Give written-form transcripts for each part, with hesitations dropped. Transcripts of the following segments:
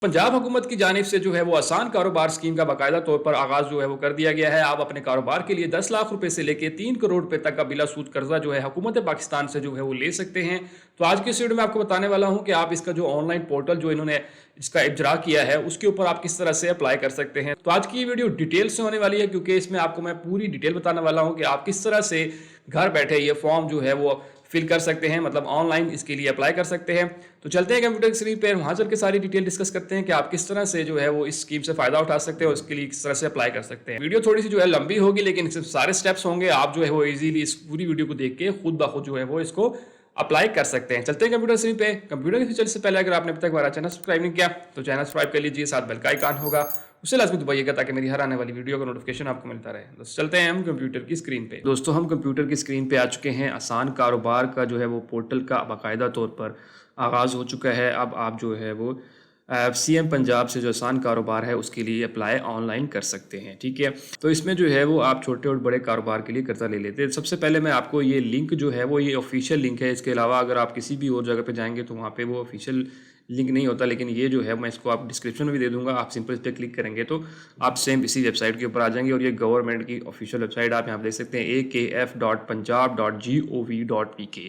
पंजाब हुकूमत की जानिब से जो है वो आसान कारोबार स्कीम का बाकायदा तौर पर आगाज़ जो है वो कर दिया गया है। आप अपने कारोबार के लिए 10 लाख रुपए से लेके 3 करोड़ रुपए तक का बिला सूद कर्जा जो है हुकूमत पाकिस्तान से जो है वो ले सकते हैं। तो आज की इस वीडियो में आपको बताने वाला हूँ कि आप इसका जो ऑनलाइन पोर्टल जो इन्होंने इसका इजरा किया है उसके ऊपर आप किस तरह से अप्लाई कर सकते हैं। तो आज की ये वीडियो डिटेल से होने वाली है क्योंकि इसमें आपको मैं पूरी डिटेल बताने वाला हूँ कि आप किस तरह से घर बैठे ये फॉर्म जो है वो फिल कर सकते हैं, मतलब ऑनलाइन इसके लिए अप्लाई कर सकते हैं। तो चलते हैं कंप्यूटर स्क्रीन पे, वहां चल के सारी डिटेल डिस्कस करते हैं कि आप किस तरह से जो है वो इस स्कीम से फायदा उठा सकते हैं और इसके लिए किस तरह से अप्लाई कर सकते हैं। वीडियो थोड़ी सी जो है लंबी होगी लेकिन इसमें सारे स्टेप्स होंगे, आप जो है वो इजीली इस पूरी वीडियो को देख के खुद ब खुद जो है वो इसको अप्लाई कर सकते हैं। चलते हैं कंप्यूटर स्क्रीन पे। कंप्यूटर के फीचर से पहले अगर आपने अभी तक हमारा चैनल सब्सक्राइब नहीं किया तो चैनल सब्सक्राइब कर लीजिए, साथ बेल का आइकन होगा उसे लाजमी दबाइएगा ताकि मेरी हर आने वाली वीडियो का नोटिफिकेशन आपको मिलता रहे। दोस्तों चलते हैं हम कंप्यूटर की स्क्रीन पे। दोस्तों हम कंप्यूटर की स्क्रीन पे आ चुके हैं। आसान कारोबार का जो है वो पोर्टल का बाकायदा तौर पर आगाज़ हो चुका है। अब आप जो है वो सीएम पंजाब से जो आसान कारोबार है उसके लिए अप्लाई ऑनलाइन कर सकते हैं। ठीक है, तो इसमें जो है वो आप छोटे और बड़े कारोबार के लिए कर्जा ले लेते हैं। सबसे पहले मैं आपको ये लिंक जो है वो ये ऑफिशियल लिंक है। इसके अलावा अगर आप किसी भी और जगह पे जाएंगे तो वहाँ पे वो ऑफिशियल लिंक नहीं होता, लेकिन ये जो है मैं इसको आप डिस्क्रिप्शन में भी दे दूंगा। आप सिंपल इस पर क्लिक करेंगे तो आप सेम इसी वेबसाइट के ऊपर आ जाएंगे और ये गवर्नमेंट की ऑफिशियल वेबसाइट आप यहाँ पे देख सकते हैं akf.punjab.gov.pk।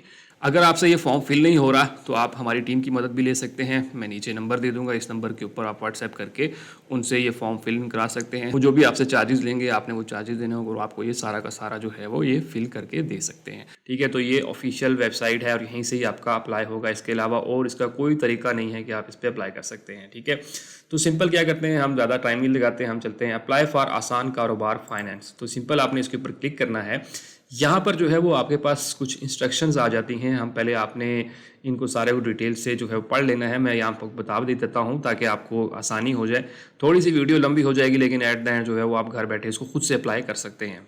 अगर आपसे ये फॉर्म फिल नहीं हो रहा तो आप हमारी टीम की मदद भी ले सकते हैं। मैं नीचे नंबर दे दूंगा, इस नंबर के ऊपर आप व्हाट्सएप करके उनसे ये फॉर्म फिल करा सकते हैं। वो जो भी आपसे चार्जेस लेंगे आपने वो चार्जेस देने होंगे और आपको ये सारा का सारा जो है वो ये फिल करके दे सकते हैं। ठीक है, तो ये ऑफिशियल वेबसाइट है और यहीं से ही आपका अप्लाई होगा। इसके अलावा और इसका कोई तरीका नहीं है कि आप इस पर अप्लाई कर सकते हैं। ठीक है, तो सिंपल क्या करते हैं, हम ज़्यादा टाइम नहीं लगाते हैं, हम चलते हैं अप्लाई फॉर आसान कारोबार फाइनेंस। तो सिंपल आपने इसके ऊपर क्लिक करना है। यहाँ पर जो है वो आपके पास कुछ इंस्ट्रक्शंस आ जाती हैं। हम पहले आपने इनको सारे को डिटेल से जो है पढ़ लेना है। मैं यहाँ पर बता भी देता हूँ ताकि आपको आसानी हो जाए। थोड़ी सी वीडियो लंबी हो जाएगी लेकिन एट द एंड जो है वो आप घर बैठे इसको खुद से अप्लाई कर सकते हैं।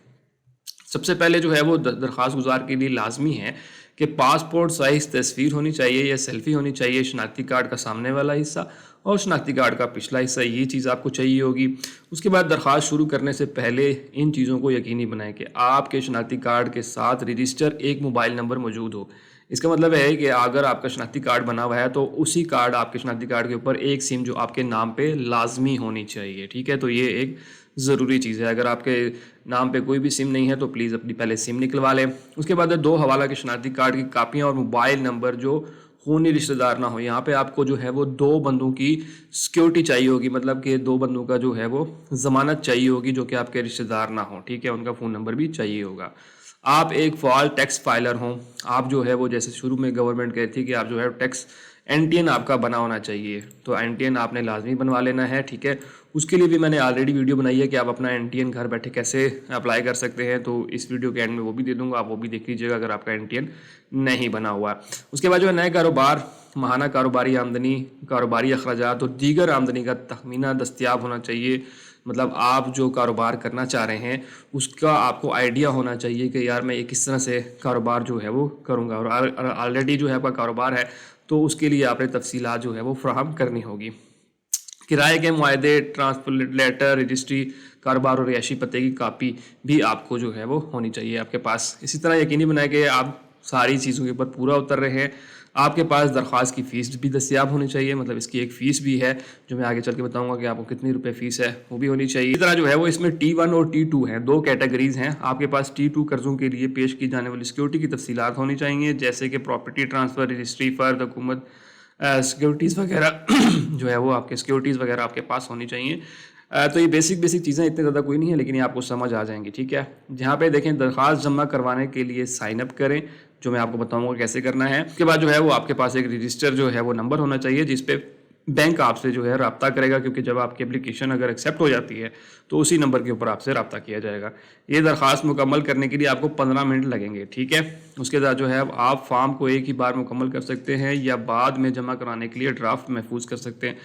सबसे पहले जो है वो दरख्वास्त गुजार के लिए लाजमी है कि पासपोर्ट साइज़ तस्वीर होनी चाहिए या सेल्फी होनी चाहिए, शनाख्ती कार्ड का सामने वाला हिस्सा और शनाख्ती कार्ड का पिछला हिस्सा, ये चीज़ आपको चाहिए होगी। उसके बाद दरख्वास्त शुरू करने से पहले इन चीज़ों को यकीनी बनाएं कि आपके शनाख्ती कार्ड के साथ रजिस्टर एक मोबाइल नंबर मौजूद हो। इसका मतलब है कि अगर आपका शनाख्ती कार्ड बना हुआ है तो उसी कार्ड आपके शनाख्ती कार्ड के ऊपर एक सिम जो आपके नाम पे लाजमी होनी चाहिए। ठीक है, तो ये एक ज़रूरी चीज़ है। अगर आपके नाम पे कोई भी सिम नहीं है तो प्लीज़ अपनी पहले सिम निकलवा लें। उसके बाद 2 हवाला के शनाख्ती कार्ड की कापियाँ और मोबाइल नंबर जो खूनी रिश्तेदार ना हो। यहाँ पे आपको जो है वो 2 बंदों की सिक्योरिटी चाहिए होगी, मतलब कि 2 बंदों का जो है वो ज़मानत चाहिए होगी जो कि आपके रिश्तेदार ना हो। ठीक है, उनका फ़ोन नंबर भी चाहिए होगा। आप एक फॉल टैक्स फाइलर हों। आप जो है वो जैसे शुरू में गवर्नमेंट कहती है कि आप जो है टैक्स एनटीएन आपका बना होना चाहिए, तो एनटीएन आपने लाजमी बनवा लेना है। ठीक है, उसके लिए भी मैंने ऑलरेडी वीडियो बनाई है कि आप अपना एनटीएन घर बैठे कैसे अप्लाई कर सकते हैं, तो इस वीडियो के एंड में वो भी दे दूंगा, आप वो भी देख लीजिएगा अगर आपका एनटीएन नहीं बना हुआ है। उसके बाद जो है नए कारोबार, माहाना कारोबारी आमदनी, कारोबारी अखराजात और दीगर आमदनी का तखमीना दस्तियाब होना चाहिए। मतलब आप जो कारोबार करना चाह रहे हैं उसका आपको आइडिया होना चाहिए कि यार मैं ये किस तरह से कारोबार जो है वो करूँगा, और ऑलरेडी जो है आपका कारोबार है तो उसके लिए आपने तफसीलात जो है वो फ्राहम करनी होगी। किराए के मुआहदे, ट्रांसफर लेटर, रजिस्ट्री, कारोबार और रिहायशी पते की कापी भी आपको जो है वो होनी चाहिए आपके पास। इसी तरह यकीनी बनाए कि आप सारी चीज़ों के ऊपर पूरा उतर रहे हैं। आपके पास दरख्वास्त की फ़ीस भी दस्तियाब होनी चाहिए, मतलब इसकी एक फ़ीस भी है जो मैं आगे चल के बताऊंगा कि आपको कितनी रुपए फ़ीस है, वो भी होनी चाहिए। इसी तरह जो है वो इसमें T1 और T2 हैं, 2 कैटेगरीज हैं। आपके पास T2 कर्ज़ों के लिए पेश की जाने वाली सिक्योरिटी की तफसीलात होनी चाहिए, जैसे कि प्रॉपर्टी ट्रांसफ़र, रजिस्ट्री, फ़र्द, हुकूमत, सिक्योरिटीज़ वगैरह जो है वो आपके सिक्योरिटीज़ वगैरह आपके पास होनी चाहिए। तो ये बेसिक चीज़ें इतनी ज़्यादा कोई नहीं है लेकिन ये आपको समझ आ जाएंगी। ठीक है, जहाँ पे देखें दरख्वास्त जमा करवाने के लिए साइन अप करें, जो मैं आपको बताऊंगा कैसे करना है। उसके बाद जो है वो आपके पास एक रजिस्टर जो है वो नंबर होना चाहिए जिस पे बैंक आपसे जो है रब्ता करेगा, क्योंकि जब आपकी एप्लीकेशन अगर एक्सेप्ट हो जाती है तो उसी नंबर के ऊपर आपसे रब्ता किया जाएगा। ये दरख्वास्त मुकम्मल करने के लिए आपको 15 मिनट लगेंगे। ठीक है, उसके बाद जो है आप फॉर्म को एक ही बार मुकम्मल कर सकते हैं या बाद में जमा कराने के लिए ड्राफ्ट महफूज कर सकते हैं।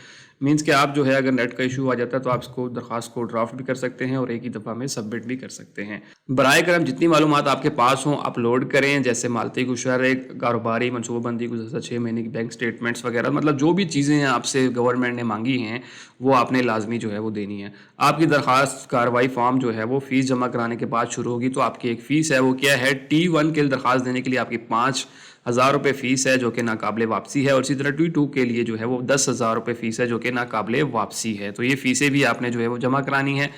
मीन्स कि आप जो है अगर नेट का इशू आ जाता है तो आप इसको दरख्वास्त को ड्राफ्ट भी कर सकते हैं और एक ही दफ़ा में सबमिट भी कर सकते हैं। बराए करम जितनी मालूमात आपके पास हों अपलोड करें, जैसे मालती गुशर, एक कारोबारी मनसूबाबंदी, गुज़श्ता 6 महीने की बैंक स्टेटमेंट्स वगैरह, मतलब जो भी चीज़ें आपसे गवर्नमेंट ने मांगी हैं वो आपने लाजमी जो है वो देनी है। आपकी दरख्वास्त कार्रवाई फॉर्म जो है वो फ़ीस जमा कराने के बाद शुरू होगी, तो आपकी एक फ़ीस है वो क्या है, T1 के लिए दरख्वास्त देने के लिए आपकी 5 1000 रुपये फ़ीस है जो कि नाकाबिले वापसी है, और इसी तरह T2 के लिए जो है वो 10,000 रुपये फ़ीस है जो कि नाकाबिले वापसी है। तो ये फ़ीसें भी आपने जो है वो जमा करानी है।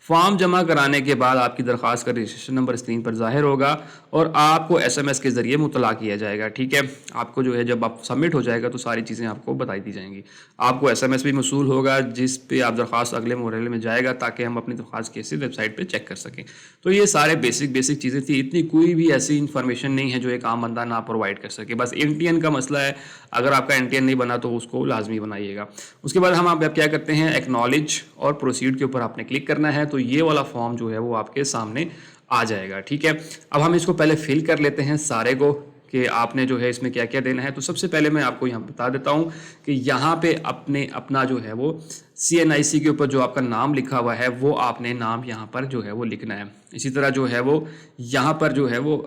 फॉर्म जमा कराने के बाद आपकी दरख्वास्त का रजिस्ट्रेशन नंबर स्क्रीन पर ज़ाहिर होगा और आपको SMS के ज़रिए मुतला किया जाएगा। ठीक है, आपको जो है जब आप सबमिट हो जाएगा तो सारी चीज़ें आपको बताई दी जाएंगी। आपको SMS भी मसूल होगा जिस पे आप दरख्वास्त अगले मरहले में जाएगा ताकि हम अपनी दरख्वास्त कैसे वेबसाइट पर चेक कर सकें। तो ये सारे बेसिक चीज़ें थी, इतनी कोई भी ऐसी इन्फॉर्मेशन नहीं है जो एक आम बंदा ना प्रोवाइड कर सके। बस NTN का मसला है, अगर आपका NTN नहीं बना तो उसको लाजमी बनाइएगा। उसके बाद हम आप क्या करते हैं, एक्नॉलेज और प्रोसीड के ऊपर आपने क्लिक करना है, तो ये वाला फॉर्म जो है वो आपके सामने आ जाएगा। ठीक है, अब हम इसको पहले फिल कर लेते हैं सारे को कि आपने जो है इसमें क्या क्या देना है। तो सबसे पहले मैं आपको यहाँ बता देता हूँ कि यहाँ पे अपना जो है वो CNIC के ऊपर जो आपका नाम लिखा हुआ है वो आपने नाम यहाँ पर जो है वो लिखना है। इसी तरह जो है वो यहाँ पर जो है वो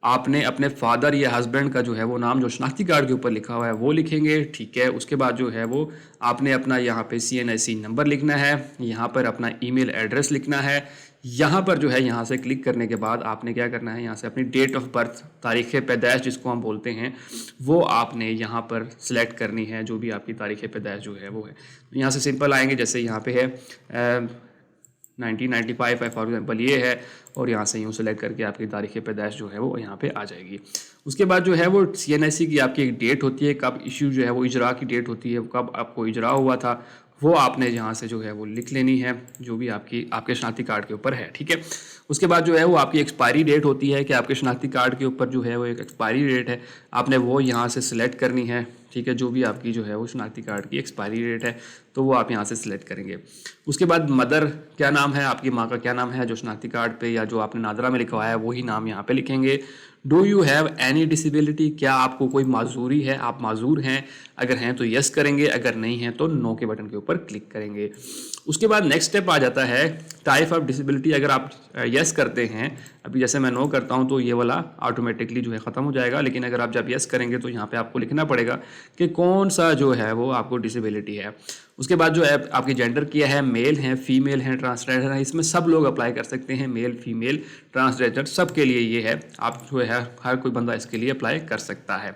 आपने अपने फादर या हस्बैंड का जो है वो नाम जो शनाख्ती कार्ड के ऊपर लिखा हुआ है वो लिखेंगे। ठीक है, उसके बाद जो है वो आपने अपना यहाँ पे CNIC नंबर लिखना है, यहाँ पर अपना ईमेल एड्रेस लिखना है। यहाँ पर जो है यहाँ से क्लिक करने के बाद आपने क्या करना है, यहाँ से अपनी डेट ऑफ बर्थ, तारीख़ पैदाइश जिसको हम बोलते हैं, वो आपने यहाँ पर सिलेक्ट करनी है, जो भी आपकी तारीख़ पैदाइश जो है वो है। यहाँ से सिंपल आएंगे, जैसे यहाँ पे है 1995 है फॉर एग्जाम्पल, ये है, और यहाँ से यूँ सेलेक्ट करके आपकी तारीख़ पैदाइश जो है वो यहाँ पे आ जाएगी। उसके बाद जो है वो CNIC की आपकी एक डेट होती है, कब इशू जो है वो इजरा की डेट होती है, कब आपको इजरा हुआ था, वो आपने यहाँ से जो है वो लिख लेनी है, जो भी आपके शनाख्ती कार्ड के ऊपर है। ठीक है, उसके बाद जो है वो आपकी एक्सपायरी डेट होती है कि आपके शनाख्ती कार्ड के ऊपर जो है वो एक एक्सपायरी डेट है, आपने वो यहाँ से सिलेक्ट करनी है। ठीक है, जो भी आपकी जो है वो शनाख्ती कार्ड की एक्सपायरी डेट है तो वो आप यहाँ से सिलेक्ट करेंगे। उसके बाद मदर क्या नाम है, आपकी माँ का क्या नाम है, जो शनाख्ती कार्ड पे या जो आपने नादरा में लिखा हुआ है वही नाम यहाँ पे लिखेंगे। Do you have any disability, क्या आपको कोई माजूरी है, आप माजूर हैं, अगर हैं तो यस करेंगे, अगर नहीं है तो नो के बटन के ऊपर क्लिक करेंगे। उसके बाद नेक्स्ट स्टेप आ जाता है टाइप ऑफ डिसेबिलिटी। अगर आप यस करते हैं, अभी जैसे मैं नो करता हूं तो ये वाला ऑटोमेटिकली जो है ख़त्म हो जाएगा, लेकिन अगर आप जब यस करेंगे तो यहाँ पे आपको लिखना पड़ेगा कि कौन सा जो है वो आपको डिसेबिलिटी है। उसके बाद जो है आपकी जेंडर किया है, मेल हैं, फीमेल हैं, ट्रांसजेंडर हैं, इसमें सब लोग अप्लाई कर सकते हैं, मेल फीमेल ट्रांसजेंडर सब के लिए ये है, आप जो है हर कोई बंदा इसके लिए अप्लाई कर सकता है।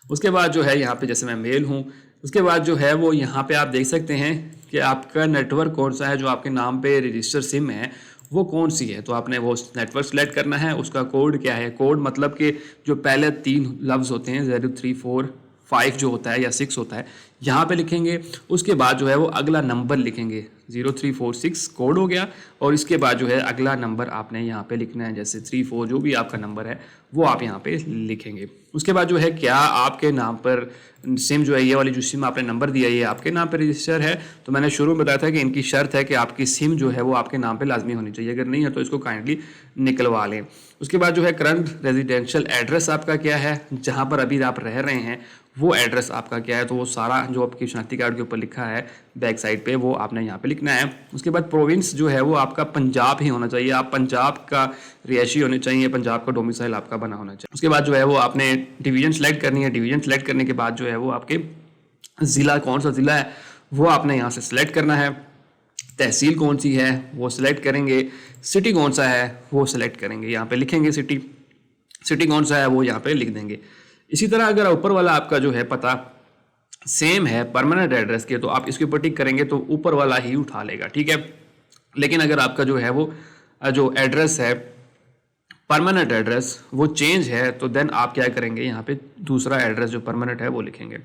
उसके बाद जो है यहाँ पे जैसे मैं मेल हूँ, उसके बाद जो है वो यहाँ पे आप देख सकते हैं कि आपका नेटवर्क कौन सा है, जो आपके नाम पे रजिस्टर सिम है वो कौन सी है, तो आपने वो नेटवर्क सेलेक्ट करना है। उसका कोड क्या है, कोड मतलब कि जो पहले 3 लफ्ज़ होते हैं 0 3 4 5 जो होता है या 6 होता है, यहाँ पे लिखेंगे। उसके बाद जो है वो अगला नंबर लिखेंगे, 0346 कोड हो गया, और इसके बाद जो है अगला नंबर आपने यहाँ पे लिखना है, जैसे 34 जो भी आपका नंबर है वो आप यहाँ पे लिखेंगे। उसके बाद जो है क्या आपके नाम पर सिम जो है, ये वाली जो सिम आपने नंबर दिया ये आपके नाम पे रजिस्टर है, तो मैंने शुरू में बताया था कि इनकी शर्त है कि आपकी सिम जो है वो आपके नाम पे लाजमी होनी चाहिए, अगर नहीं है तो इसको काइंडली निकलवा लें। उसके बाद जो है करंट रेजिडेंशियल एड्रेस आपका क्या है, जहाँ पर अभी आप रह रहे हैं वो एड्रेस आपका क्या है, तो वो सारा जो आपकी शनाख्ती कार्ड के ऊपर लिखा है बैक साइड पे वो आपने यहाँ पे लिखना है। उसके बाद प्रोविंस जो है वो आपका पंजाब ही होना चाहिए, आप पंजाब का रिहायशी होने चाहिए, पंजाब का डोमिसाइल आपका बना होना चाहिए। उसके बाद जो है वो आपने डिवीजन सेलेक्ट करनी है, डिवीजन सेलेक्ट करने के बाद जो है वो आपके ज़िला कौन सा ज़िला है वो आपने यहाँ से सिलेक्ट करना है, तहसील कौन सी है वो सिलेक्ट करेंगे, सिटी कौन सा है वो सिलेक्ट करेंगे, यहाँ पे लिखेंगे सिटी कौन सा है वो यहाँ पे लिख देंगे। इसी तरह अगर ऊपर वाला आपका जो है पता सेम है परमानेंट एड्रेस के, तो आप इसके ऊपर टिक करेंगे तो ऊपर वाला ही उठा लेगा। ठीक है, लेकिन अगर आपका जो है वो जो एड्रेस है परमानेंट एड्रेस वो चेंज है, तो देन आप क्या करेंगे, यहाँ पे दूसरा एड्रेस जो परमानेंट है वो लिखेंगे।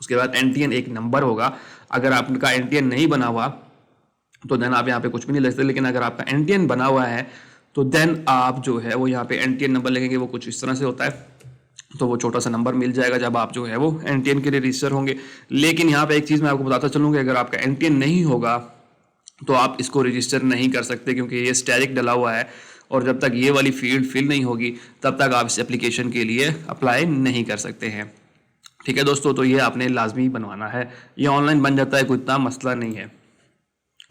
उसके बाद NTN एक नंबर होगा, अगर आपका NTN नहीं बना हुआ तो देन आप यहाँ पे कुछ भी नहीं लिख सकते, लेकिन अगर आपका NTN बना हुआ है तो देन आप जो है वो यहाँ पे NTN नंबर लिखेंगे। वो कुछ इस तरह से होता है, तो वो छोटा सा नंबर मिल जाएगा जब आप जो है वो NTN के लिए रजिस्टर होंगे। लेकिन यहाँ पे एक चीज़ मैं आपको बताता चलूँगा, अगर आपका NTN नहीं होगा तो आप इसको रजिस्टर नहीं कर सकते, क्योंकि ये स्टैटिक डला हुआ है, और जब तक ये वाली फील्ड फिल नहीं होगी तब तक आप इस एप्लीकेशन के लिए अप्लाई नहीं कर सकते हैं। ठीक है दोस्तों, तो ये आपने लाजमी बनवाना है, ये ऑनलाइन बन जाता है, कोई इतना मसला नहीं है।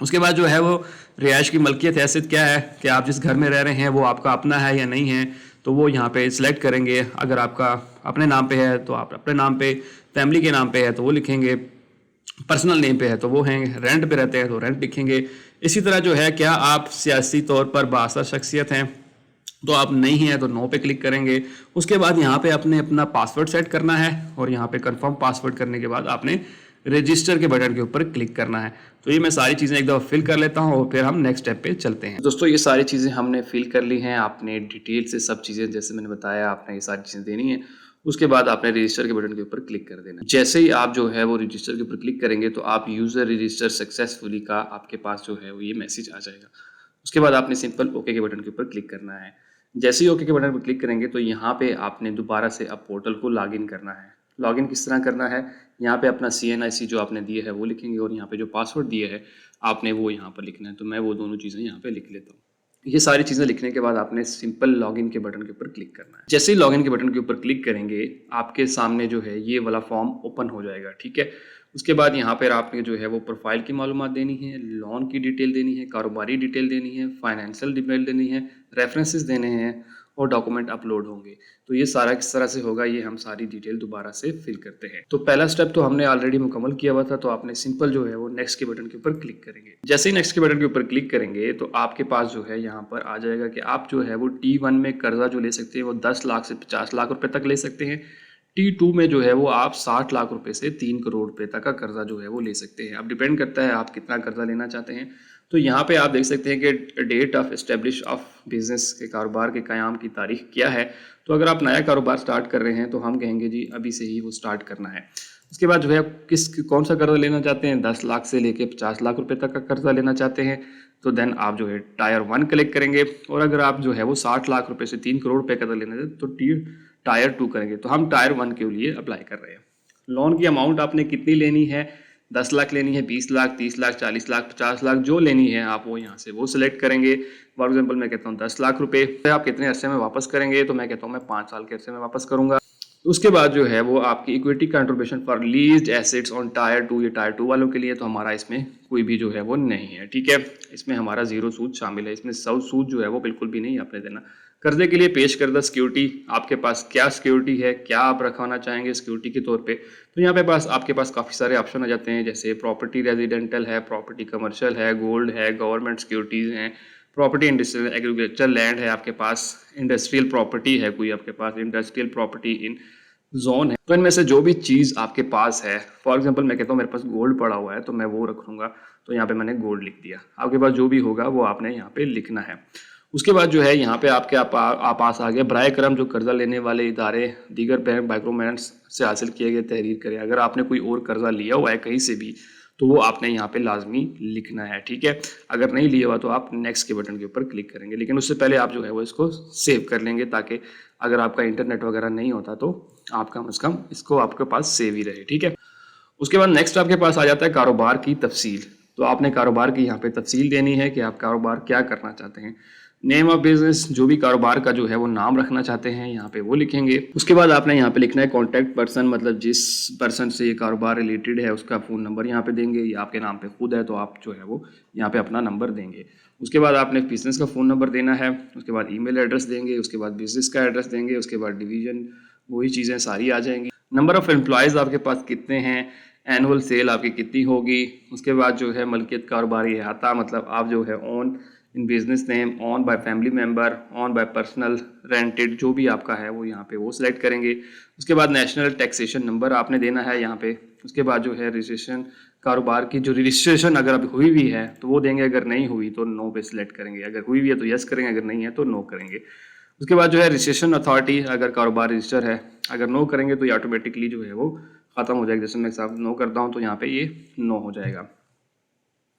उसके बाद जो है वो रिहाइश की मलकियत हैसियत क्या है कि आप जिस घर में रह रहे हैं वो आपका अपना है या नहीं है, तो वो यहाँ पे सिलेक्ट करेंगे। अगर आपका अपने नाम पे है तो आप अपने नाम पे, फैमिली के नाम पे है तो वो लिखेंगे, पर्सनल नेम पे है तो वो हैं, रेंट पे रहते हैं तो रेंट लिखेंगे। इसी तरह जो है क्या आप सियासी तौर पर बाअसर शख्सियत हैं, तो आप नहीं है तो नो पे क्लिक करेंगे। उसके बाद यहाँ पे आपने अपना पासवर्ड सेट करना है और यहाँ पे कंफर्म पासवर्ड करने के बाद आपने रजिस्टर के बटन के ऊपर क्लिक करना है। तो ये मैं सारी चीज़ें एक दफ़ा फिल कर लेता हूँ और फिर हम नेक्स्ट स्टेप पे चलते हैं। दोस्तों ये सारी चीज़ें हमने फिल कर ली हैं, आपने डिटेल से सब चीज़ें जैसे मैंने बताया आपने ये सारी चीज़ें देनी है। उसके बाद आपने रजिस्टर के बटन के ऊपर क्लिक कर देना। जैसे ही आप जो है वो रजिस्टर के ऊपर क्लिक करेंगे तो आप यूज़र रजिस्टर सक्सेसफुली का आपके पास जो है वो ये मैसेज आ जाएगा। उसके बाद आपने सिंपल ओके के बटन के ऊपर क्लिक करना है। जैसे ही ओके के बटन पर क्लिक करेंगे तो यहाँ पे आपने दोबारा से अब पोर्टल को लॉगिन करना है। लॉगिन किस तरह करना है, यहाँ पे अपना CNIC जो आपने दिया है वो लिखेंगे और यहाँ पे जो पासवर्ड दिया है आपने वो यहाँ पर लिखना है। तो मैं वो दोनों चीज़ें यहाँ पे लिख लेता हूँ। ये सारी चीज़ें लिखने के बाद आपने सिंपल लॉगिन के बटन के ऊपर क्लिक करना है। जैसे ही लॉगिन के बटन के ऊपर क्लिक करेंगे आपके सामने जो है ये वाला फॉर्म ओपन हो जाएगा, ठीक है। उसके बाद यहाँ पर आपने जो है वो प्रोफाइल की मालूमात देनी है, लोन की डिटेल देनी है, कारोबारी डिटेल देनी है, फाइनेंशियल डिटेल देनी है, रेफरेंसेस देने हैं और डॉक्यूमेंट अपलोड होंगे। तो ये सारा किस तरह से होगा ये हम सारी डिटेल दोबारा से फिल करते हैं। तो पहला स्टेप तो हमने ऑलरेडी मुकम्मल किया हुआ था, तो आपने सिंपल जो है वो नेक्स्ट के बटन के ऊपर क्लिक करेंगे। जैसे ही नेक्स्ट के बटन के ऊपर क्लिक करेंगे तो आपके पास जो है यहाँ पर आ जाएगा कि आप जो है वो T1 में कर्जा जो ले सकते हैं वो 10 लाख से 50 लाख रुपए तक ले सकते हैं। T2 में जो है वो आप 60 लाख रुपए से 3 करोड़ रुपए तक का कर्जा जो है वो ले सकते हैं। अब डिपेंड करता है आप कितना कर्जा लेना चाहते हैं। तो यहाँ पे आप देख सकते हैं कि date of establish of business के कारोबार के क़याम की तारीख क्या है। तो अगर आप नया कारोबार स्टार्ट कर रहे हैं तो हम कहेंगे जी अभी से ही वो स्टार्ट करना है। उसके बाद जो है कौन सा कर्जा लेना चाहते हैं, 10 लाख से लेके 50 लाख रुपए तक का कर्जा लेना चाहते हैं तो देन आप जो है टायर 1 क्लिक करेंगे। और अगर आप जो है वो 60 लाख रुपए से 3 करोड़ रुपए कर्जा लेना चाहते तो टायर 2 करेंगे। तो हम टायर 1 के लिए अप्लाई कर रहे हैं। लोन की अमाउंट आपने कितनी लेनी है, 10 लाख लेनी है, 20 लाख, 30 लाख, 40 लाख, 50 लाख जो लेनी है आप वो यहाँ से वो सिलेक्ट करेंगे। फॉर एग्जांपल मैं कहता हूँ 10 लाख रुपए। आप कितने अरसे में वापस करेंगे तो मैं कहता हूँ मैं 5 साल के अरसे में वापस करूंगा। उसके बाद जो है वो आपकी equity contribution for leased assets on tyre 2, ये टायर 2 वालों के लिए, तो हमारा इसमें कोई भी जो है वो नहीं है, ठीक है। इसमें हमारा 0 सूद शामिल है, इसमें 100 सूद जो है वो बिल्कुल भी नहीं आपने देना। कर्जे के लिए पेश करदा सिक्योरिटी, आपके पास क्या सिक्योरिटी है, क्या आप रखवाना चाहेंगे सिक्योरिटी के तौर पे। तो यहाँ पे आपके पास काफ़ी सारे ऑप्शन आ जाते हैं, जैसे प्रॉपर्टी रेजिडेंटल है, प्रॉपर्टी कमर्शियल है, गोल्ड है, गवर्नमेंट सिक्योरिटीज़ हैं, प्रॉपर्टी इंडस्ट्रियल एग्रीकल्चर लैंड है आपके पास, इंडस्ट्रियल प्रॉपर्टी है कोई आपके पास, इंडस्ट्रियल प्रॉपर्टी इन जोन है। तो इनमें से जो भी चीज़ आपके पास है, फॉर एग्जांपल मैं कहता हूँ मेरे पास गोल्ड पड़ा हुआ है तो मैं वो रखूँगा, तो यहाँ पे मैंने गोल्ड लिख दिया। आपके पास जो भी होगा वो आपने यहाँ पे लिखना है। उसके बाद जो है यहाँ पे आपके आप पास आ गया बराए करम जो कर्जा लेने वाले इदारे दीगर बैंक माइक्रोफाइनेंस से हासिल किए गए तहरीर करें। अगर आपने कोई और कर्जा लिया हुआ है कहीं से भी तो वो आपने यहाँ पे लाजमी लिखना है, ठीक है। अगर नहीं लिया हुआ तो आप नेक्स्ट के बटन के ऊपर क्लिक करेंगे, लेकिन उससे पहले आप जो है वो इसको सेव कर लेंगे ताकि अगर आपका इंटरनेट वगैरह नहीं होता तो आप कम से कम इसको आपके पास सेव ही रहे, ठीक है। उसके बाद नेक्स्ट आपके पास आ जाता है कारोबार की तफसील। तो आपने कारोबार की यहाँ पे तफसील देनी है कि आप कारोबार क्या करना चाहते हैं। नेम ऑफ बिजनेस, जो भी कारोबार का जो है वो नाम रखना चाहते हैं यहाँ पे वो लिखेंगे। उसके बाद आपने यहाँ पे लिखना है कॉन्टैक्ट पर्सन, मतलब जिस पर्सन से ये कारोबार रिलेटेड है उसका फ़ोन नंबर यहाँ पे देंगे, या आपके नाम पे खुद है तो आप जो है वो यहाँ पे अपना नंबर देंगे। उसके बाद आपने बिजनेस का फ़ोन नंबर देना है, उसके बाद ईमेल एड्रेस देंगे, उसके बाद बिजनेस का एड्रेस देंगे, उसके बाद डिवीज़न, वही चीज़ें सारी आ जाएंगी। नंबर ऑफ़ एम्प्लॉयज़ आपके पास कितने हैं, एनुअल सेल आपकी कितनी होगी। उसके बाद जो है मलकियत कारोबारी अहाता, मतलब आप जो है own in business name, on by family member, on by personal, rented, जो भी आपका है वो यहाँ पे वो सिलेक्ट करेंगे। उसके बाद नेशनल टैक्सेशन नंबर आपने देना है यहाँ पे। उसके बाद जो है रजिस्ट्रेशन कारोबार की जो रजिस्ट्रेशन अगर अभी हुई भी है तो वो देंगे, अगर नहीं हुई तो नो पे सिलेक्ट करेंगे, अगर हुई भी है तो यस करेंगे, अगर नहीं है तो नो करेंगे। उसके बाद जो है रजिस्ट्रेशन अथॉरिटी, अगर कारोबार रजिस्टर है, अगर नो करेंगे तो ये ऑटोमेटिकली जो है वो ख़त्म हो जाएगा। जैसे मैं साहब नो करता हूँ तो यहाँ पे ये नो हो जाएगा।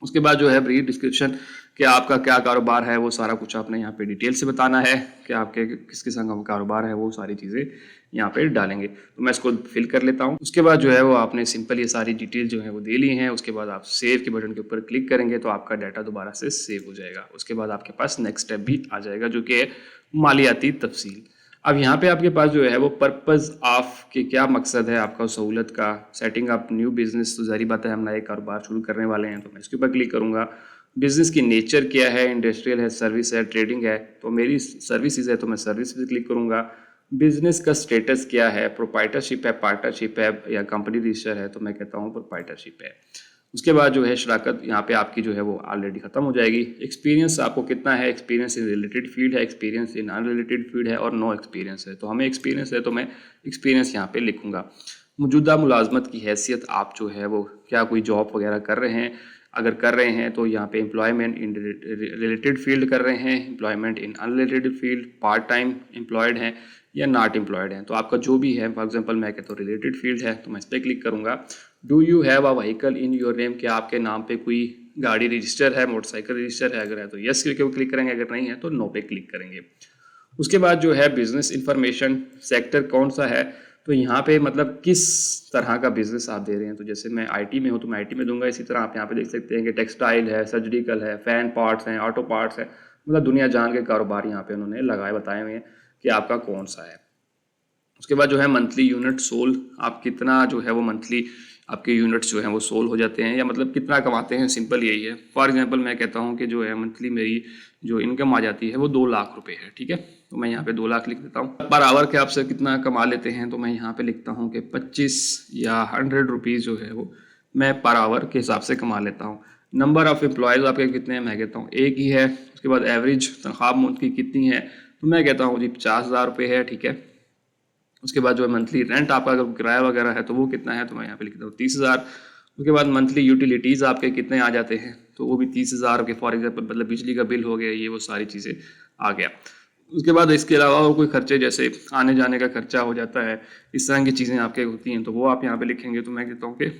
उसके बाद जो है ब्रीफ डिस्क्रिप्शन कि आपका क्या कारोबार है, वो सारा कुछ आपने यहाँ पे डिटेल से बताना है कि आपके किस किस्म का कारोबार है, वो सारी चीज़ें यहाँ पे डालेंगे। तो मैं इसको फिल कर लेता हूँ। उसके बाद जो है वो आपने सिंपल ये सारी डिटेल जो है वो दे ली हैं। उसके बाद आप सेव के बटन के ऊपर क्लिक करेंगे तो आपका डाटा दोबारा से सेव हो जाएगा। उसके बाद आपके पास नेक्स्ट स्टेप भी आ जाएगा जो कि मालियाती तफसील। अब यहाँ पे आपके पास जो है वो पर्पज़ ऑफ के क्या मकसद है आपका सहूलत का, सेटिंग अप न्यू बिजनेस, तो ज़ाहिर बात है हम नए कारोबार शुरू करने वाले हैं तो मैं इसके ऊपर क्लिक करूँगा। बिजनेस की नेचर क्या है, इंडस्ट्रियल है, सर्विस है, ट्रेडिंग है, तो मेरी सर्विसेज है तो मैं सर्विस पे क्लिक करूँगा। बिजनेस का स्टेटस क्या है, प्रोप्राइटरशिप है, पार्टनरशिप है या कंपनी रजिस्टर है, तो मैं कहता हूँ प्रोप्राइटरशिप है। उसके बाद जो है शराकत, यहाँ पे आपकी जो है वो ऑलरेडी ख़त्म हो जाएगी। एक्सपीरियंस आपको कितना है, एक्सपीरियंस इन रिलेटेड फील्ड है, experience in non related field है और नो एक्सपीरियंस है। तो हमें एक्सपीरियंस है तो मैं एक्सपीरियंस यहाँ पे लिखूंगा। मौजूदा मुलाजमत की हैसियत, आप जो है वो क्या कोई जॉब वगैरह कर रहे हैं, अगर कर रहे हैं तो यहाँ पे एम्प्लॉयमेंट इन रिलेटेड फील्ड कर रहे हैं, employment in unrelated field, part time employed हैं या नॉट एम्प्लॉयड हैं। तो आपका जो भी है, फॉर एग्जांपल मैं कहता हूँ रिलेटेड फील्ड है तो मैं इस पर क्लिक करूँगा। Do you have a vehicle in your name, क्या आपके नाम पे कोई गाड़ी रजिस्टर है, मोटरसाइकिल रजिस्टर है, अगर है तो यस करके क्लिक करेंगे, अगर नहीं है तो नो पे क्लिक करेंगे। उसके बाद जो है बिजनेस इंफॉर्मेशन, सेक्टर कौन सा है, तो यहाँ पे मतलब किस तरह का बिजनेस आप दे रहे हैं। तो जैसे मैं आईटी में हूँ तो मैं आईटी में दूंगा। इसी तरह आप यहाँ पे देख सकते हैं कि टेक्सटाइल है, सर्जिकल है, फैन पार्ट्स हैं, ऑटो पार्ट्स है, मतलब दुनिया जान के कारोबार यहाँ पे उन्होंने लगाए बताए हुए हैं कि आपका कौन सा है। उसके बाद जो है मंथली यूनिट सोल, आप कितना जो है वो मंथली आपके यूनिट्स जो हैं वो सोल हो जाते हैं या मतलब कितना कमाते हैं, सिंपल यही है। फॉर एग्जांपल मैं कहता हूँ कि जो है मंथली मेरी जो इनकम आ जाती है वो 2 लाख रुपए है, ठीक है। तो मैं यहाँ पे 2 लाख लिख देता हूँ। पर आवर के आपसे कितना कमा लेते हैं, तो मैं यहाँ पे लिखता हूँ कि 25 या 100 रुपीज़ जो है वो मैं पर आवर के हिसाब से कमा लेता हूँ। नंबर ऑफ़ एम्प्लॉयज़ आपके कितने हैं, मैं कहता हूँ एक ही है। उसके बाद एवरेज तनख्वाह मंथ की कितनी है, तो मैं कहता हूँ जी 50,000 रुपये है, ठीक है। उसके बाद जो है मंथली रेंट आपका अगर किराया वगैरह है तो वो कितना है, तो मैं यहाँ पे लिखता हूँ 30,000। उसके बाद मंथली यूटिलिटीज़ आपके कितने आ जाते हैं, तो वो भी 30,000 के, फॉर एग्जांपल मतलब बिजली का बिल हो गया, ये वो सारी चीज़ें आ गया। उसके बाद इसके अलावा और कोई खर्चे जैसे आने जाने का खर्चा हो जाता है, इस तरह की चीज़ें आपके होती हैं, तो वो आप यहाँ पे लिखेंगे। तो मैं कहता हूँ कि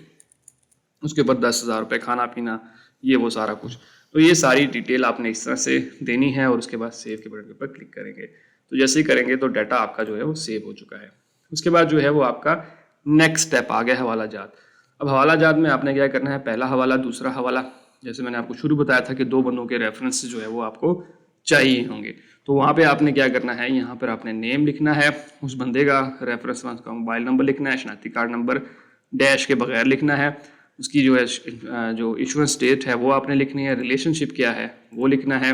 उसके ऊपर 10,000 रुपये, खाना पीना, ये वो सारा कुछ। तो ये सारी डिटेल आपने इस तरह से देनी है और उसके बाद सेव के बटन के ऊपर क्लिक करेंगे। तो जैसे ही करेंगे तो डाटा आपका जो है वो सेव हो चुका है। उसके बाद जो है वो आपका नेक्स्ट स्टेप आ गया हवाला जात। अब हवाला जात में आपने क्या करना है, पहला हवाला, दूसरा हवाला। जैसे मैंने आपको शुरू बताया था कि 2 बंदों के रेफरेंस जो है वो आपको चाहिए होंगे। तो वहाँ पे आपने क्या करना है, यहाँ पर आपने नेम लिखना है उस बंदे का, रेफरेंस का मोबाइल नंबर लिखना है, शनाख्ती कार्ड नंबर डैश के बगैर लिखना है, उसकी जो है जो इशुएंस डेट है वो आपने लिखनी है, रिलेशनशिप क्या है वो लिखना है।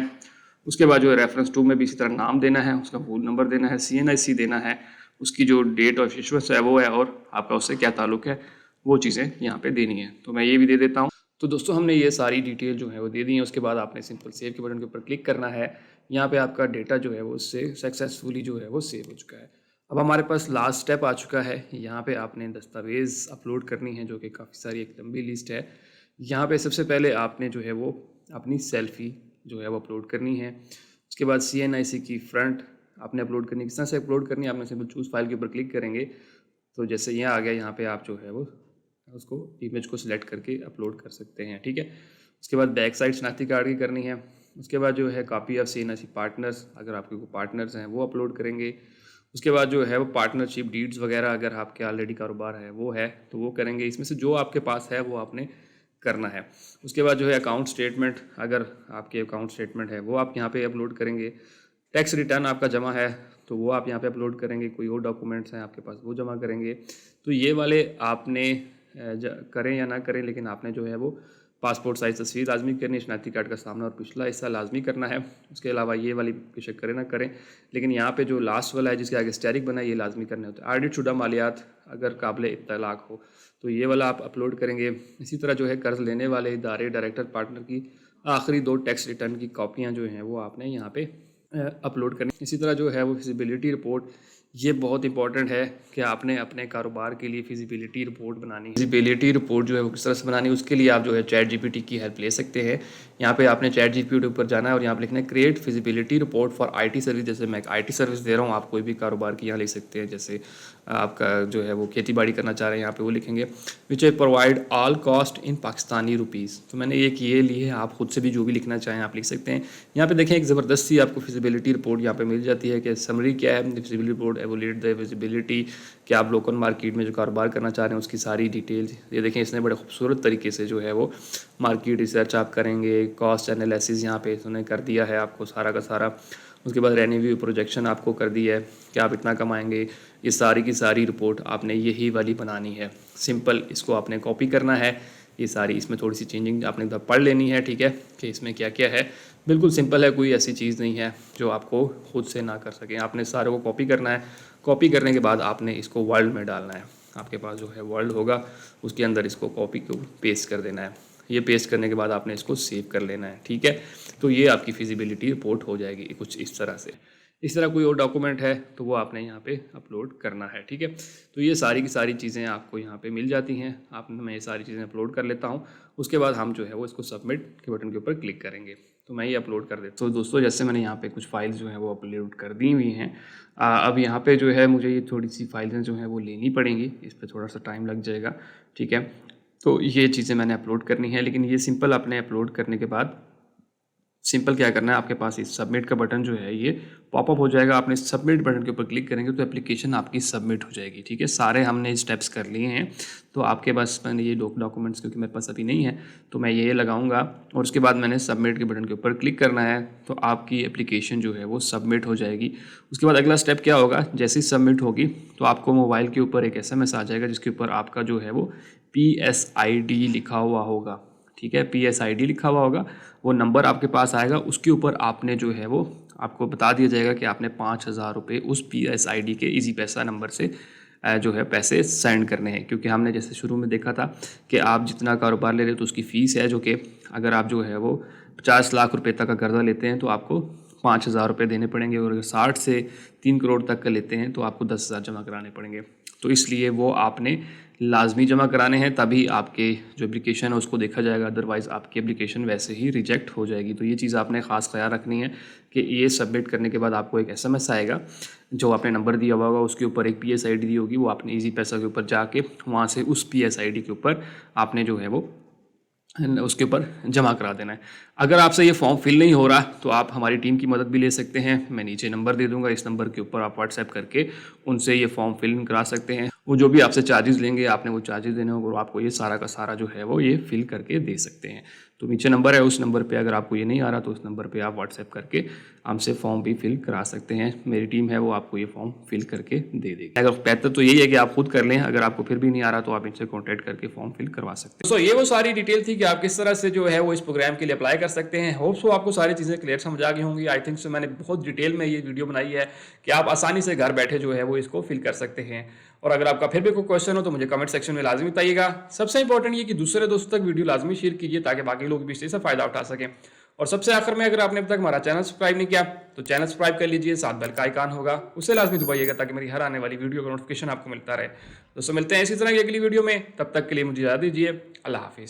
उसके बाद जो है रेफरेंस टू में भी इसी तरह नाम देना है, उसका फोन नंबर देना है, CNIC देना है, उसकी जो डेट ऑफ इशुएंस है वो है, और आपका उससे क्या ताल्लुक है, वो चीज़ें यहाँ पे देनी है। तो मैं ये भी दे देता हूँ। तो दोस्तों हमने ये सारी डिटेल जो है वो दे दी है। उसके बाद आपने सिंपल सेव के बटन के ऊपर क्लिक करना है। यहाँ पे आपका डेटा जो है वो उससे सक्सेसफुली जो है वो सेव हो चुका है। अब हमारे पास लास्ट स्टेप आ चुका है। यहाँ पे आपने दस्तावेज़ अपलोड करनी है, जो कि काफ़ी सारी एक लंबी लिस्ट है। यहाँ पे सबसे पहले आपने जो है वो अपनी सेल्फी जो है वो अपलोड करनी है। उसके बाद CNIC की फ्रंट आपने अपलोड करनी है। किस तरह से अपलोड करनी है, आपने सिंपल चूज़ फाइल के ऊपर क्लिक करेंगे तो जैसे ये आ गया, यहाँ पे आप जो है वो उसको इमेज को सिलेक्ट करके अपलोड कर सकते हैं, ठीक है। उसके बाद बैक साइड शनाख्ती कार्ड की करनी है। उसके बाद जो है कॉपी ऑफ CNIC पार्टनर्स, अगर आपके कोई पार्टनर्स हैं वो अपलोड करेंगे। उसके बाद जो है वो पार्टनरशिप डीड्स वगैरह, अगर आपके ऑलरेडी कारोबार है वो है तो वो करेंगे। इसमें से जो आपके पास है वो आपने करना है। उसके बाद जो है अकाउंट स्टेटमेंट, अगर आपके अकाउंट स्टेटमेंट है वो आप यहाँ पे अपलोड करेंगे। टैक्स रिटर्न आपका जमा है तो वो आप यहाँ पे अपलोड करेंगे। कोई और डॉक्यूमेंट्स हैं आपके पास वो जमा करेंगे। तो ये वाले आपने करें या ना करें, लेकिन आपने जो है वो पासपोर्ट साइज़ तस्वीर लाजमी करनी है, शनाख्ती कार्ड का सामना और पिछला हिस्सा लाजमी करना है। उसके अलावा ये वाली बेशक करें ना करें, लेकिन यहाँ पे जो लास्ट वाला है जिसके आगे स्टेरिक बना है ये लाजमी करने होता है। ऑडिट शुदा मालियात अगर काबिल इत्तलाक हो तो ये वाला आप अपलोड करेंगे। इसी तरह जो है कर्ज लेने वाले इदारे, डायरेक्टर, पार्टनर की आखिरी 2 टैक्स रिटर्न की कॉपियाँ जो हैं वो आपने यहाँ पे अपलोड करनी। इसी तरह जो है वो फिजिबिलिटी रिपोर्ट, ये बहुत इंपॉर्टेंट है कि आपने अपने कारोबार के लिए फिजिबिलिटी रिपोर्ट बनानी है। फिजिबिलिटी रिपोर्ट जो है वो किस तरह से बनानी है, उसके लिए आप जो है ChatGPT की हेल्प ले सकते हैं। यहाँ पे आपने ChatGPT ऊपर जाना है और यहाँ पे लिखना है create feasibility report for IT service. जैसे मैं IT सर्विस दे रहा हूँ, आप कोई भी कारोबार की यहाँ लिख सकते हैं। जैसे आपका जो है वो खेती बाड़ी करना चाह रहे हैं, यहाँ पे वो लिखेंगे which I provide all cost in Pakistani rupees. तो मैंने एक ये ली है, आप खुद से भी जो भी लिखना चाहें आप लिख सकते हैं। यहाँ पे देखें एक ज़बरदस्त सी आपको फिजिबिलिटी रिपोर्ट यहाँ पे मिल जाती है कि समरी क्या है, feasibility report evolute the visibility, कि आप लोकल मार्केट में जो कारोबार करना चाह रहे हैं उसकी सारी डिटेल्स। ये देखें इसने बड़े खूबसूरत तरीके से जो है वो मार्केट रिसर्च आप करेंगे, कॉस्ट एनालिसिस यहाँ पे इसने कर दिया है आपको सारा का सारा। उसके बाद रेवेन्यू प्रोजेक्शन आपको कर दी है कि आप इतना कमाएंगे। ये सारी की सारी रिपोर्ट आपने यही वाली बनानी है। सिंपल इसको आपने कॉपी करना है, ये सारी इसमें थोड़ी सी चेंजिंग आपने इधर पढ़ लेनी है, ठीक है, कि इसमें क्या क्या है। बिल्कुल सिंपल है, कोई ऐसी चीज़ नहीं है जो आपको खुद से ना कर सकें। आपने सारे को कॉपी करना है। कॉपी करने के बाद आपने इसको वर्ल्ड में डालना है। आपके पास जो है वर्ल्ड होगा, उसके अंदर इसको कॉपी को पेस्ट कर देना है। ये पेस्ट करने के बाद आपने इसको सेव कर लेना है, ठीक है। तो ये आपकी फिजिबिलिटी रिपोर्ट हो जाएगी कुछ इस तरह से। इस तरह कोई और डॉक्यूमेंट है तो वो आपने यहाँ पे अपलोड करना है, ठीक है। तो ये सारी की सारी चीज़ें आपको यहाँ पे मिल जाती हैं। मैं ये सारी चीज़ें अपलोड कर लेता हूँ। उसके बाद हम जो है वो इसको सबमिट के बटन के ऊपर क्लिक करेंगे। तो मैं ये अपलोड कर देता हूँ। तो दोस्तों जैसे मैंने यहाँ पे कुछ फाइल्स जो हैं वो अपलोड कर दी हुई हैं। अब यहाँ पे जो है मुझे ये थोड़ी सी फाइलें जो हैं वो लेनी पड़ेंगी। इस पर थोड़ा सा टाइम लग जाएगा, ठीक है। तो ये चीज़ें मैंने अपलोड करनी है, लेकिन ये सिंपल आपने अपलोड करने के बाद सिंपल क्या करना है, आपके पास इस सबमिट का बटन जो है ये पॉपअप हो जाएगा। आपने सबमिट बटन के ऊपर क्लिक करेंगे तो एप्लीकेशन आपकी सबमिट हो जाएगी, ठीक है। सारे हमने स्टेप्स कर लिए हैं। तो आपके पास मैंने ये डॉक्यूमेंट्स क्योंकि मेरे पास अभी नहीं है तो मैं ये लगाऊंगा और उसके बाद मैंने सबमिट के बटन के ऊपर क्लिक करना है तो आपकी एप्लीकेशन जो है वो सबमिट हो जाएगी। उसके बाद अगला स्टेप क्या होगा, जैसे ही सबमिट होगी तो आपको मोबाइल के ऊपर एक SMS आ जाएगा जिसके ऊपर आपका जो है वो PSID लिखा हुआ होगा, ठीक है। PSID लिखा हुआ होगा, वो नंबर आपके पास आएगा। उसके ऊपर आपने जो है वो आपको बता दिया जाएगा कि आपने 5,000 रुपये उस PSID के इजी पैसा नंबर से जो है पैसे सेंड करने हैं। क्योंकि हमने जैसे शुरू में देखा था कि आप जितना कारोबार ले रहे हो तो उसकी फ़ीस है, जो कि अगर आप जो है वो 50 लाख रुपए तक का कर्जा लेते हैं तो आपको 5,000 रुपये देने पड़ेंगे, और अगर 60 से 3 करोड़ तक का लेते हैं तो आपको 10,000 जमा कराने पड़ेंगे। तो इसलिए वो आपने लाजमी जमा कराने हैं, तभी आपके जो एप्लीकेशन है उसको देखा जाएगा, अदरवाइज़ आपकी एप्लीकेशन वैसे ही रिजेक्ट हो जाएगी। तो ये चीज़ आपने ख़ास ख्याल रखनी है कि ये सबमिट करने के बाद आपको एक SMS आएगा, जो आपने नंबर दिया हुआ होगा उसके ऊपर एक PSID दी होगी, वो आपने ईजी पैसा के ऊपर जाके वहाँ से उस PSID के ऊपर आपने जो है वो उसके ऊपर जमा करा देना है। अगर आपसे ये फॉर्म फिल नहीं हो रहा तो आप हमारी टीम की मदद भी ले सकते हैं। मैं नीचे नंबर दे दूंगा, इस नंबर के ऊपर आप व्हाट्सएप करके उनसे ये फॉर्म फिल करा सकते हैं। वो जो भी आपसे चार्जेस लेंगे आपने वो चार्जेस देने होंगे और आपको ये सारा का सारा जो है वो ये फिल करके दे सकते हैं। तो नीचे नंबर है, उस नंबर पे अगर आपको ये नहीं आ रहा तो उस नंबर पे आप व्हाट्सएप करके हमसे फॉर्म भी फिल करा सकते हैं। मेरी टीम है वो आपको ये फॉर्म फिल करके दे देगी। अगर बेहतर तो यही है कि आप खुद कर लें, अगर आपको फिर भी नहीं आ रहा तो आप इनसे कॉन्टैक्ट करके फॉर्म फिल करवा सकते हैं। तो ये वो सारी डिटेल थी कि आप किस तरह से जो है वो इस प्रोग्राम के लिए अप्लाई कर सकते हैं। होप सो आपको सारी चीज़ें क्लियर समझ आ गई होंगी। आई थिंक सो मैंने बहुत डिटेल में ये वीडियो बनाई है कि आप आसानी से घर बैठे जो है वो इसको फिल कर सकते हैं। और अगर आपका फिर भी कोई क्वेश्चन हो तो मुझे कमेंट सेक्शन में लाजमी बताइएगा। सबसे इंपॉर्टेंट ये कि दूसरे दोस्तों तक वीडियो लाजमी शेयर कीजिए ताकि बाकी लोग भी इससे फ़ायदा उठा सकें। और सबसे आखिर में, अगर आपने अब तक हमारा चैनल सब्सक्राइब नहीं किया तो चैनल सब्सक्राइब कर लीजिए, साथ बेल का आइकन होगा उसे लाजमी दबाइएगा ताकि मेरी हर आने वाली वीडियो का नोटिफिकेशन आपको मिलता रहे। दोस्तों मिलते हैं इसी तरह की अगली वीडियो में, तब तक के लिए मुझे इजाज़त दीजिए। अल्लाह हाफिज़।